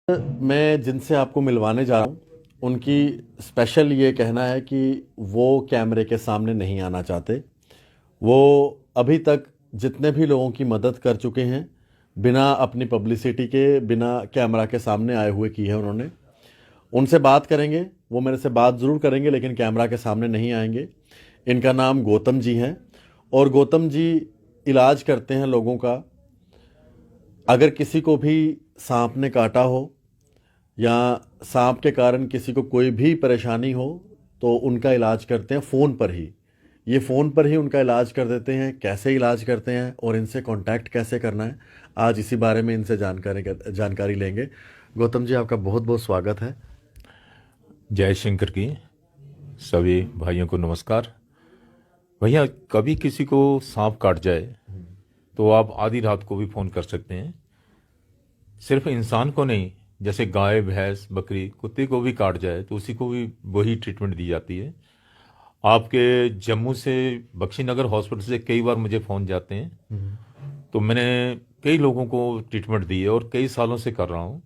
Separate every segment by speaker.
Speaker 1: मैं जिनसे आपको मिलवाने जा रहा हूँ उनकी स्पेशल ये कहना है कि वो कैमरे के सामने नहीं आना चाहते। वो अभी तक जितने भी लोगों की मदद कर चुके हैं बिना अपनी पब्लिसिटी के, बिना कैमरा के सामने आए हुए की है उन्होंने। उनसे बात करेंगे, वो मेरे से बात ज़रूर करेंगे लेकिन कैमरा के सामने नहीं आएंगे। इनका नाम गौतम जी है और गौतम जी इलाज करते हैं लोगों का। अगर किसी को भी सांप ने काटा हो या सांप के कारण किसी को कोई भी परेशानी हो तो उनका इलाज करते हैं फ़ोन पर ही। ये फ़ोन पर ही उनका इलाज कर देते हैं। कैसे इलाज करते हैं और इनसे कांटेक्ट कैसे करना है, आज इसी बारे में इनसे जानकारी लेंगे। गौतम जी, आपका बहुत बहुत स्वागत है।
Speaker 2: जय शंकर की सभी भाइयों को नमस्कार। भैया, कभी किसी को सांप काट जाए तो आप आधी रात को भी फ़ोन कर सकते हैं। सिर्फ इंसान को नहीं, जैसे गाय, भैंस, बकरी, कुत्ते को भी काट जाए तो उसी को भी वही ट्रीटमेंट दी जाती है। आपके जम्मू से बख्शीनगर हॉस्पिटल से कई बार मुझे फ़ोन जाते हैं, तो मैंने कई लोगों को ट्रीटमेंट दी है और कई सालों से कर रहा हूँ।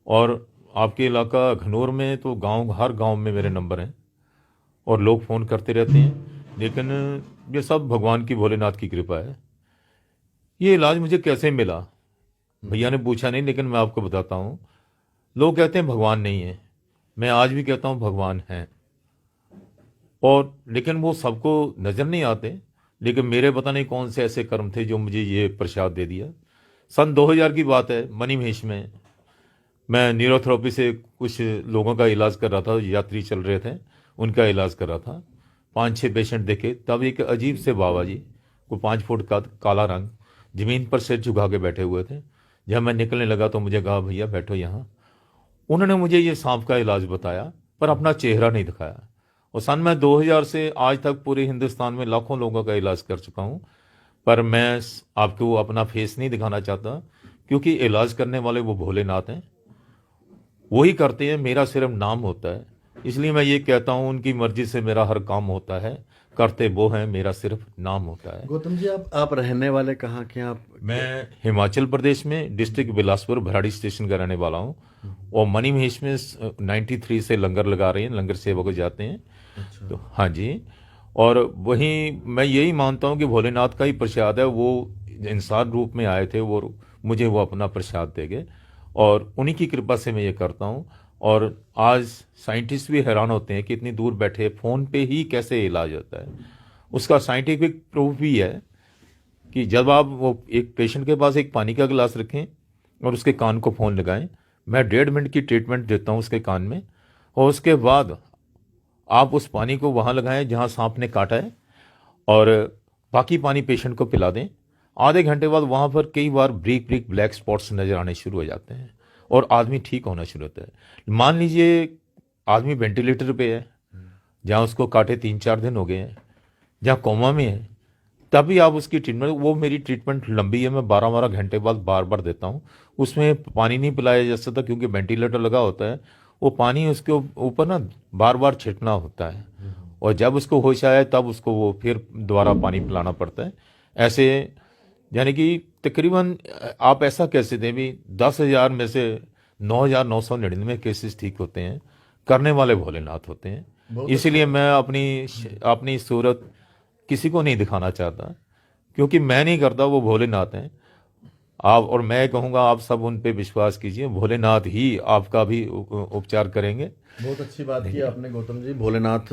Speaker 2: और आपके इलाका घनौर में तो हर गांव में मेरे नंबर हैं और लोग फ़ोन करते रहते हैं। लेकिन ये सब भगवान की, भोलेनाथ की कृपा है। ये इलाज मुझे कैसे मिला, भैया ने पूछा नहीं, लेकिन मैं आपको बताता हूँ। लोग कहते हैं भगवान नहीं है, मैं आज भी कहता हूँ भगवान है। और लेकिन वो सबको नज़र नहीं आते। लेकिन मेरे पता नहीं कौन से ऐसे कर्म थे जो मुझे ये प्रसाद दे दिया। सन 2000 की बात है, मणिमहेश में मैं न्यूरोथेरेपी से कुछ लोगों का इलाज कर रहा था। यात्री चल रहे थे, उनका इलाज कर रहा था। 5-6 पेशेंट देखे, तब एक अजीब से बाबा जी को 5 फुट का काला रंग जमीन पर सिर झुका के बैठे हुए थे। जब मैं निकलने लगा तो मुझे कहा, भैया बैठो यहाँ। उन्होंने मुझे ये सांप का इलाज बताया पर अपना चेहरा नहीं दिखाया। और सन में 2000 से आज तक पूरे हिंदुस्तान में लाखों लोगों का इलाज कर चुका हूँ। पर मैं आपको अपना फेस नहीं दिखाना चाहता, क्योंकि इलाज करने वाले वो भोलेनाथ हैं, वही करते हैं। मेरा सिर्फ नाम होता है। इसलिए मैं ये कहता हूँ, उनकी मर्जी से मेरा हर काम होता है, करते वो हैं, मेरा सिर्फ नाम होता है।
Speaker 1: गौतम जी, आप रहने वाले कहाँ के हैं आप?
Speaker 2: मैं हिमाचल प्रदेश में डिस्ट्रिक्ट बिलासपुर भराड़ी स्टेशन का रहने वाला हूँ। और मणिमहेश में 93 से लंगर लगा रहे हैं, लंगर सेवा को जाते हैं।
Speaker 1: अच्छा।
Speaker 2: तो हाँ जी। और वहीं मैं यही मानता हूँ कि भोलेनाथ का ही प्रसाद है। वो इंसान रूप में आए थे, वो मुझे वो अपना प्रसाद देंगे और उन्हीं की कृपा से मैं ये करता हूँ। और आज साइंटिस्ट भी हैरान होते हैं कि इतनी दूर बैठे फ़ोन पे ही कैसे इलाज होता है। उसका साइंटिफिक प्रूफ भी है कि जब आप वो एक पेशेंट के पास एक पानी का गिलास रखें और उसके कान को फ़ोन लगाएं, मैं 1.5 मिनट की ट्रीटमेंट देता हूँ उसके कान में। और उसके बाद आप उस पानी को वहाँ लगाएं जहाँ सांप ने काटा है और बाकी पानी पेशेंट को पिला दें। आधे घंटे बाद वहाँ पर कई बार ब्रीक ब्रीक ब्लैक स्पॉट्स नज़र आने शुरू हो जाते हैं और आदमी ठीक होना शुरू होता है। मान लीजिए आदमी वेंटिलेटर पे है, जहाँ उसको काटे 3-4 दिन हो गए हैं, जहाँ कोमा में है, तभी आप उसकी ट्रीटमेंट, वो मेरी ट्रीटमेंट लंबी है, मैं 12-12 घंटे बाद बार बार देता हूँ। उसमें पानी नहीं पिलाया जा सकता क्योंकि वेंटिलेटर लगा होता है। वो पानी उसके ऊपर ना बार बार छिड़कना होता है और जब उसको होश आए तब उसको वो फिर दोबारा पानी पिलाना पड़ता है। ऐसे यानी कि तकरीबन आप ऐसा कह सकते हैं भी 10,000 में से 9,999 केसेस ठीक होते हैं। करने वाले भोलेनाथ होते हैं। इसीलिए मैं अपनी सूरत किसी को नहीं दिखाना चाहता, क्योंकि मैं नहीं करता, वो भोलेनाथ हैं। आप और मैं कहूँगा आप सब उन पे विश्वास कीजिए, भोलेनाथ ही आपका भी उपचार करेंगे।
Speaker 1: बहुत अच्छी बात की आपने गौतम जी। भोलेनाथ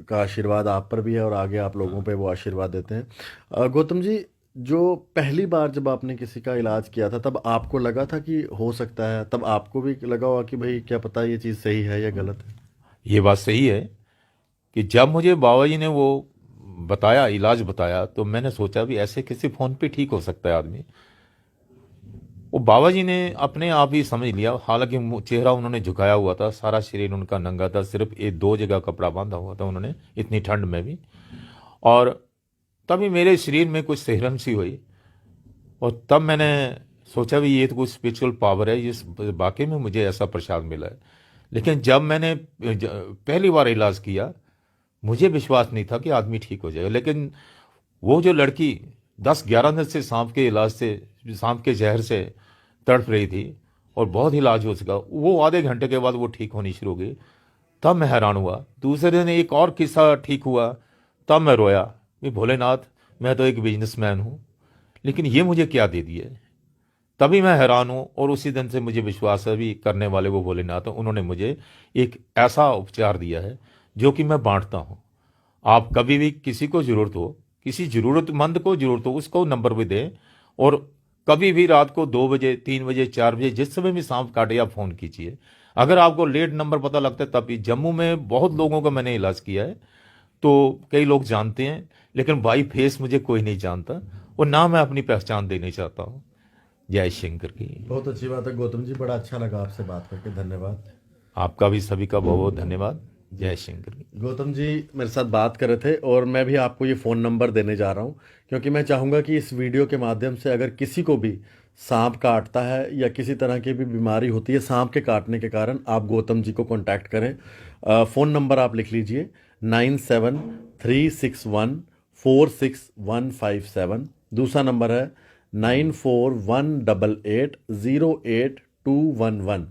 Speaker 1: का आशीर्वाद आप पर भी है और आगे आप लोगों पे वो आशीर्वाद देते हैं। गौतम जी, जो पहली बार जब आपने किसी का इलाज किया था तब आपको लगा था कि हो सकता है, तब आपको भी लगा होगा कि भाई क्या पता ये चीज़ सही है या गलत है?
Speaker 2: ये बात सही है कि जब मुझे बाबा जी ने वो बताया, इलाज बताया, तो मैंने सोचा भी ऐसे किसी फ़ोन पे ठीक हो सकता है आदमी। वो बाबा जी ने अपने आप ही समझ लिया। हालांकि चेहरा उन्होंने झुकाया हुआ था, सारा शरीर उनका नंगा था, सिर्फ एक 2 जगह कपड़ा बांधा हुआ था उन्होंने, इतनी ठंड में भी। और तभी मेरे शरीर में कुछ सिहरन सी हुई और तब मैंने सोचा भी ये तो कुछ स्पिरिचुअल पावर है, इस वाकई में मुझे ऐसा प्रसाद मिला है। लेकिन जब मैंने पहली बार इलाज किया, मुझे विश्वास नहीं था कि आदमी ठीक हो जाएगा। लेकिन वो जो लड़की 10-11 दिन से सांप के इलाज से, सांप के जहर से तड़प रही थी, और बहुत ही इलाज हो सका। वो आधे घंटे के बाद वो ठीक होनी शुरू हो गई। तब मैं हैरान हुआ। दूसरे दिन एक और किस्सा ठीक हुआ, तब मैं रोया कि भोलेनाथ, मैं तो एक बिजनेसमैन हूँ, लेकिन ये मुझे क्या दे दिया है। तभी मैं हैरान हूँ। और उसी दिन से मुझे विश्वास है भी करने वाले वो भोलेनाथ, उन्होंने मुझे एक ऐसा उपचार दिया है जो कि मैं बांटता हूँ। आप कभी भी किसी को जरूरत हो, किसी जरूरतमंद को जरूरत हो, उसको नंबर भी दें। और कभी भी रात को 2 बजे, 3 बजे, 4 बजे, जिस समय भी सांप काटे, आप फोन कीजिए। अगर आपको लेट नंबर पता लगता है तब भी। जम्मू में बहुत लोगों का मैंने इलाज किया है, तो कई लोग जानते हैं, लेकिन बाई फेस मुझे कोई नहीं जानता, और ना मैं अपनी पहचान देना चाहता हूँ। जय शंकर की।
Speaker 1: बहुत अच्छी बात है गौतम जी, बड़ा अच्छा लगा आपसे बात करके, धन्यवाद।
Speaker 2: आपका भी सभी का बहुत बहुत धन्यवाद। जय शंकर की।
Speaker 1: गौतम जी मेरे साथ बात कर रहे थे और मैं भी आपको ये फ़ोन नंबर देने जा रहा हूँ, क्योंकि मैं चाहूँगा कि इस वीडियो के माध्यम से अगर किसी को भी सांप काटता है या किसी तरह की भी बीमारी होती है सांप के काटने के कारण, आप गौतम जी को कांटेक्ट करें। फ़ोन नंबर आप लिख लीजिए 9736146157। दूसरा नंबर है 9418808211।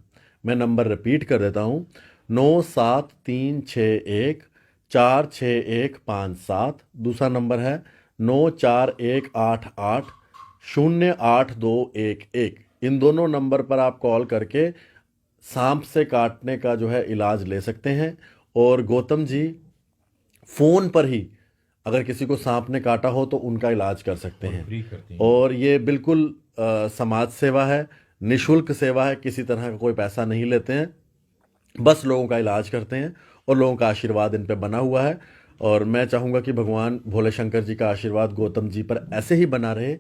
Speaker 1: मैं नंबर रिपीट कर देता हूँ, 9736146157। दूसरा नंबर है 9418808211। इन दोनों नंबर पर आप कॉल करके सांप से काटने का जो है इलाज ले सकते हैं। और गौतम जी फ़ोन पर ही अगर किसी को सांप ने काटा हो तो उनका इलाज कर सकते हैं।
Speaker 2: फ्री करते हैं।
Speaker 1: और ये बिल्कुल समाज सेवा है, निशुल्क सेवा है, किसी तरह का कोई पैसा नहीं लेते हैं, बस लोगों का इलाज करते हैं और लोगों का आशीर्वाद इन पे बना हुआ है। और मैं चाहूँगा कि भगवान भोले शंकर जी का आशीर्वाद गौतम जी पर ऐसे ही बना रहे।